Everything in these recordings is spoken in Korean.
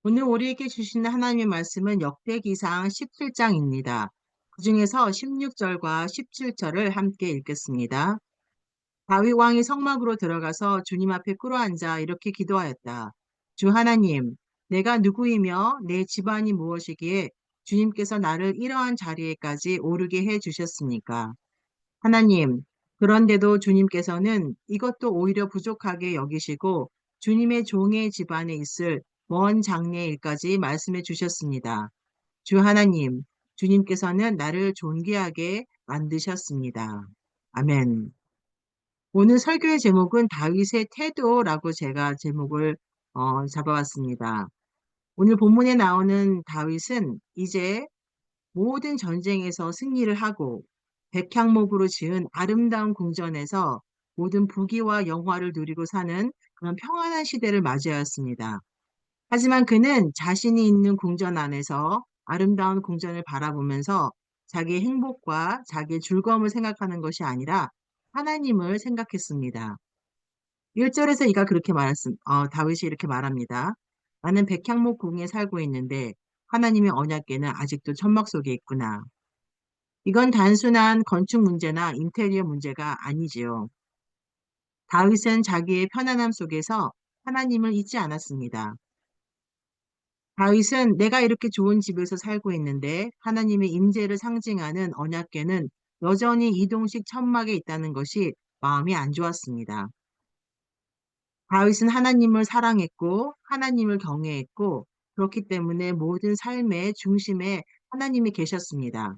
오늘 우리에게 주시는 하나님의 말씀은 역대기상 17장입니다. 그중에서 16절과 17절을 함께 읽겠습니다. 다윗 왕이 성막으로 들어가서 주님 앞에 꿇어앉아 이렇게 기도하였다. 주 하나님, 내가 누구이며 내 집안이 무엇이기에 주님께서 나를 이러한 자리에까지 오르게 해 주셨습니까? 하나님, 그런데도 주님께서는 이것도 오히려 부족하게 여기시고 주님의 종의 집안에 있을 먼 장래 일까지 말씀해 주셨습니다. 주 하나님, 주님께서는 나를 존귀하게 만드셨습니다. 아멘. 오늘 설교의 제목은 다윗의 태도라고 제가 제목을 잡아왔습니다. 오늘 본문에 나오는 다윗은 이제 모든 전쟁에서 승리를 하고 백향목으로 지은 아름다운 궁전에서 모든 부귀와 영화를 누리고 사는 그런 평안한 시대를 맞이하였습니다. 하지만 그는 자신이 있는 궁전 안에서 아름다운 궁전을 바라보면서 자기의 행복과 자기의 즐거움을 생각하는 것이 아니라 하나님을 생각했습니다. 1절에서 이가 그렇게 다윗이 이렇게 말합니다. 나는 백향목 궁에 살고 있는데 하나님의 언약궤는 아직도 천막 속에 있구나. 이건 단순한 건축 문제나 인테리어 문제가 아니지요. 다윗은 자기의 편안함 속에서 하나님을 잊지 않았습니다. 다윗은 내가 이렇게 좋은 집에서 살고 있는데 하나님의 임재를 상징하는 언약궤는 여전히 이동식 천막에 있다는 것이 마음이 안 좋았습니다. 다윗은 하나님을 사랑했고 하나님을 경외했고 그렇기 때문에 모든 삶의 중심에 하나님이 계셨습니다.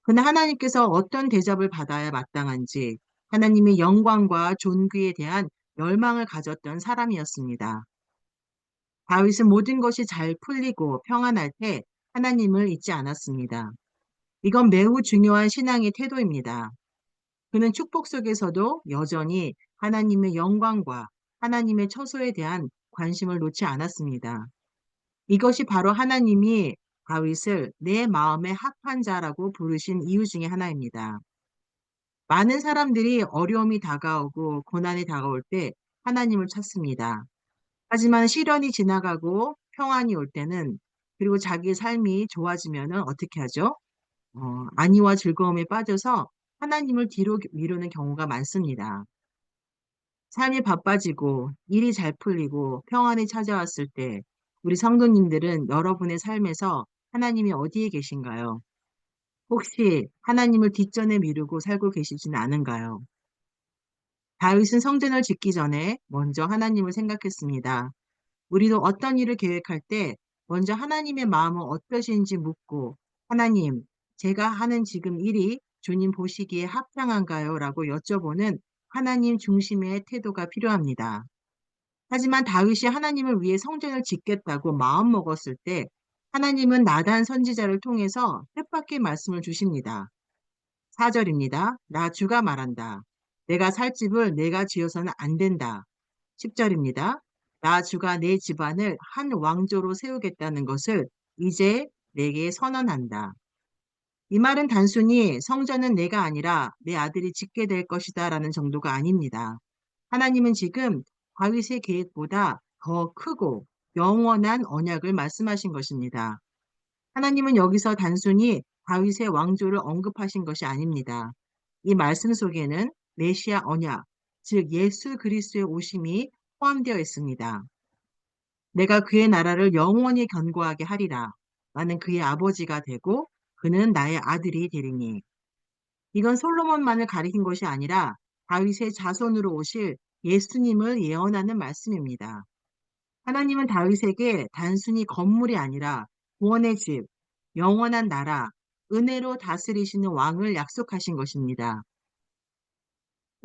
그러나 하나님께서 어떤 대접을 받아야 마땅한지 하나님의 영광과 존귀에 대한 열망을 가졌던 사람이었습니다. 다윗은 모든 것이 잘 풀리고 평안할 때 하나님을 잊지 않았습니다. 이건 매우 중요한 신앙의 태도입니다. 그는 축복 속에서도 여전히 하나님의 영광과 하나님의 처소에 대한 관심을 놓지 않았습니다. 이것이 바로 하나님이 다윗을 내 마음의 합한 자라고 부르신 이유 중에 하나입니다. 많은 사람들이 어려움이 다가오고 고난이 다가올 때 하나님을 찾습니다. 하지만 시련이 지나가고 평안이 올 때는 그리고 자기의 삶이 좋아지면은 어떻게 하죠? 안위와 즐거움에 빠져서 하나님을 뒤로 미루는 경우가 많습니다. 삶이 바빠지고 일이 잘 풀리고 평안이 찾아왔을 때 우리 성도님들은 여러분의 삶에서 하나님이 어디에 계신가요? 혹시 하나님을 뒷전에 미루고 살고 계시지는 않은가요? 다윗은 성전을 짓기 전에 먼저 하나님을 생각했습니다. 우리도 어떤 일을 계획할 때 먼저 하나님의 마음은 어떠신지 묻고 하나님, 제가 하는 지금 일이 주님 보시기에 합당한가요? 라고 여쭤보는 하나님 중심의 태도가 필요합니다. 하지만 다윗이 하나님을 위해 성전을 짓겠다고 마음먹었을 때 하나님은 나단 선지자를 통해서 뜻밖의 말씀을 주십니다. 4절입니다. 나 주가 말한다. 내가 살 집을 내가 지어서는 안 된다. 10절입니다. 나 주가 내 집안을 한 왕조로 세우겠다는 것을 이제 내게 선언한다. 이 말은 단순히 성전은 내가 아니라 내 아들이 짓게 될 것이다 라는 정도가 아닙니다. 하나님은 지금 다윗의 계획보다 더 크고 영원한 언약을 말씀하신 것입니다. 하나님은 여기서 단순히 다윗의 왕조를 언급하신 것이 아닙니다. 이 말씀 속에는 메시아 언약, 즉 예수 그리스도의 오심이 포함되어 있습니다. 내가 그의 나라를 영원히 견고하게 하리라. 나는 그의 아버지가 되고 그는 나의 아들이 되리니. 이건 솔로몬만을 가리킨 것이 아니라 다윗의 자손으로 오실 예수님을 예언하는 말씀입니다. 하나님은 다윗에게 단순히 건물이 아니라 구원의 집, 영원한 나라, 은혜로 다스리시는 왕을 약속하신 것입니다.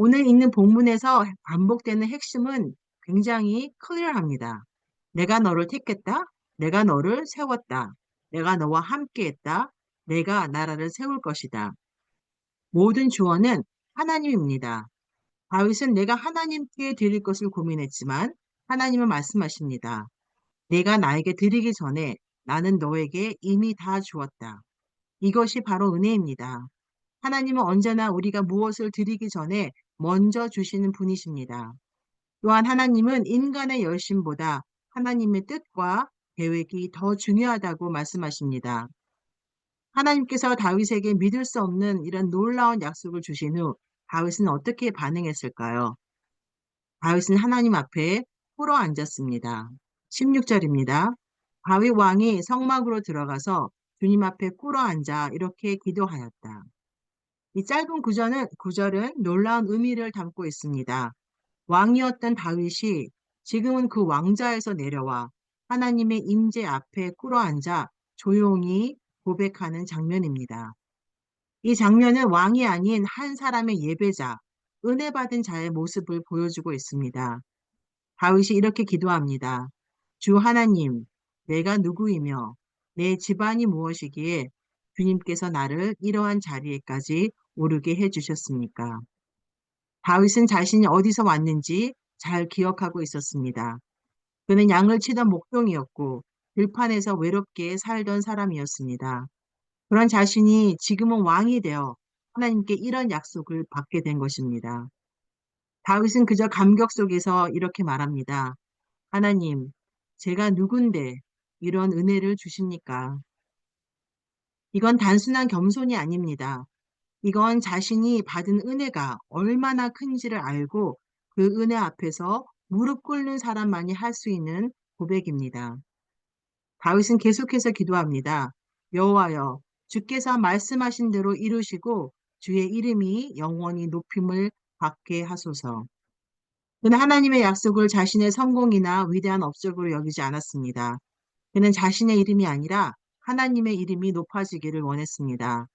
오늘 읽는 본문에서 반복되는 핵심은 굉장히 클리어합니다. 내가 너를 택했다. 내가 너를 세웠다. 내가 너와 함께했다. 내가 나라를 세울 것이다. 모든 주어는 하나님입니다. 다윗은 내가 하나님께 드릴 것을 고민했지만 하나님은 말씀하십니다. 내가 나에게 드리기 전에 나는 너에게 이미 다 주었다. 이것이 바로 은혜입니다. 하나님은 언제나 우리가 무엇을 드리기 전에 먼저 주시는 분이십니다. 또한 하나님은 인간의 열심보다 하나님의 뜻과 계획이 더 중요하다고 말씀하십니다. 하나님께서 다윗에게 믿을 수 없는 이런 놀라운 약속을 주신 후 다윗은 어떻게 반응했을까요? 다윗은 하나님 앞에 꿇어 앉았습니다. 16절입니다. 다윗 왕이 성막으로 들어가서 주님 앞에 꿇어 앉아 이렇게 기도하였다. 이 짧은 구절은 놀라운 의미를 담고 있습니다. 왕이었던 다윗이 지금은 그 왕좌에서 내려와 하나님의 임재 앞에 꿇어 앉아 조용히 고백하는 장면입니다. 이 장면은 왕이 아닌 한 사람의 예배자, 은혜 받은 자의 모습을 보여주고 있습니다. 다윗이 이렇게 기도합니다. 주 하나님, 내가 누구이며 내 집안이 무엇이기에 주님께서 나를 이러한 자리에까지 오르게 해주셨습니까? 다윗은 자신이 어디서 왔는지 잘 기억하고 있었습니다. 그는 양을 치던 목동이었고 들판에서 외롭게 살던 사람이었습니다. 그런 자신이 지금은 왕이 되어 하나님께 이런 약속을 받게 된 것입니다. 다윗은 그저 감격 속에서 이렇게 말합니다. 하나님, 제가 누군데 이런 은혜를 주십니까? 이건 단순한 겸손이 아닙니다. 이건 자신이 받은 은혜가 얼마나 큰지를 알고 그 은혜 앞에서 무릎 꿇는 사람만이 할 수 있는 고백입니다. 다윗은 계속해서 기도합니다. 여호와여, 주께서 말씀하신 대로 이루시고 주의 이름이 영원히 높임을 받게 하소서. 그는 하나님의 약속을 자신의 성공이나 위대한 업적으로 여기지 않았습니다. 그는 자신의 이름이 아니라 하나님의 이름이 높아지기를 원했습니다.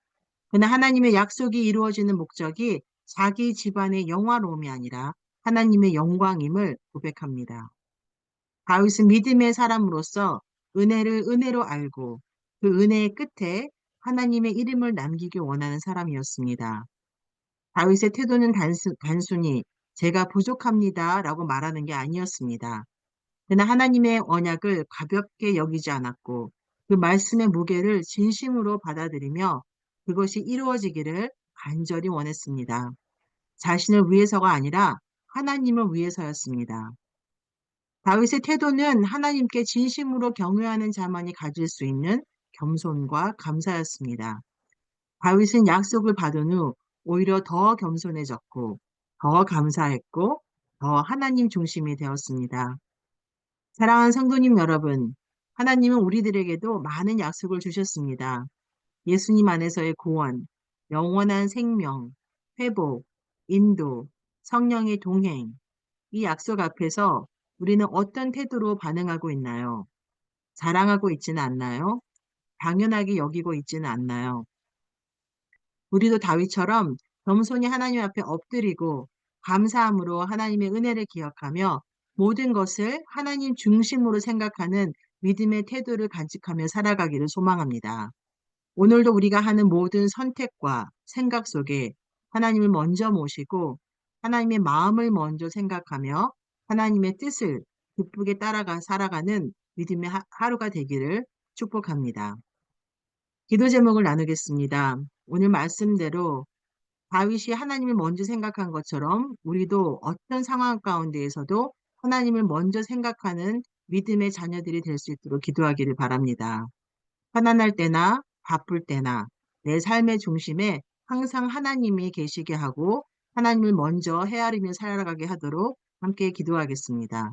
그는 하나님의 약속이 이루어지는 목적이 자기 집안의 영화로움이 아니라 하나님의 영광임을 고백합니다. 다윗은 믿음의 사람으로서 은혜를 은혜로 알고 그 은혜의 끝에 하나님의 이름을 남기기 원하는 사람이었습니다. 다윗의 태도는 단순히 제가 부족합니다 라고 말하는 게 아니었습니다. 그는 하나님의 언약을 가볍게 여기지 않았고 그 말씀의 무게를 진심으로 받아들이며 그것이 이루어지기를 간절히 원했습니다. 자신을 위해서가 아니라 하나님을 위해서였습니다. 다윗의 태도는 하나님께 진심으로 경외하는 자만이 가질 수 있는 겸손과 감사였습니다. 다윗은 약속을 받은 후 오히려 더 겸손해졌고 더 감사했고 더 하나님 중심이 되었습니다. 사랑하는 성도님 여러분, 하나님은 우리들에게도 많은 약속을 주셨습니다. 예수님 안에서의 구원, 영원한 생명, 회복, 인도, 성령의 동행, 이 약속 앞에서 우리는 어떤 태도로 반응하고 있나요? 자랑하고 있지는 않나요? 당연하게 여기고 있지는 않나요? 우리도 다윗처럼 겸손히 하나님 앞에 엎드리고 감사함으로 하나님의 은혜를 기억하며 모든 것을 하나님 중심으로 생각하는 믿음의 태도를 간직하며 살아가기를 소망합니다. 오늘도 우리가 하는 모든 선택과 생각 속에 하나님을 먼저 모시고 하나님의 마음을 먼저 생각하며 하나님의 뜻을 기쁘게 따라가 살아가는 믿음의 하루가 되기를 축복합니다. 기도 제목을 나누겠습니다. 오늘 말씀대로 다윗이 하나님을 먼저 생각한 것처럼 우리도 어떤 상황 가운데에서도 하나님을 먼저 생각하는 믿음의 자녀들이 될 수 있도록 기도하기를 바랍니다. 편안할 때나 바쁠 때나 내 삶의 중심에 항상 하나님이 계시게 하고 하나님을 먼저 헤아리며 살아가게 하도록 함께 기도하겠습니다.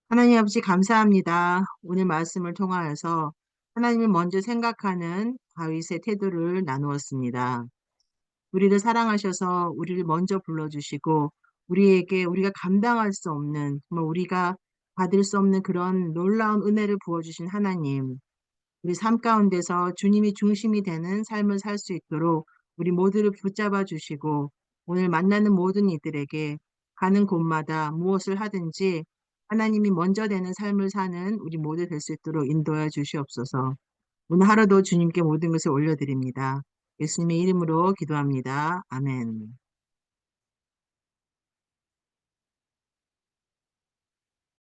하나님 아버지 감사합니다. 오늘 말씀을 통하여서 하나님을 먼저 생각하는 다윗의 태도를 나누었습니다. 우리를 사랑하셔서 우리를 먼저 불러주시고 우리에게 우리가 감당할 수 없는 정말 우리가 받을 수 없는 그런 놀라운 은혜를 부어주신 하나님, 우리 삶 가운데서 주님이 중심이 되는 삶을 살 수 있도록 우리 모두를 붙잡아 주시고 오늘 만나는 모든 이들에게 가는 곳마다 무엇을 하든지 하나님이 먼저 되는 삶을 사는 우리 모두 될 수 있도록 인도해 주시옵소서. 오늘 하루도 주님께 모든 것을 올려드립니다. 예수님의 이름으로 기도합니다. 아멘.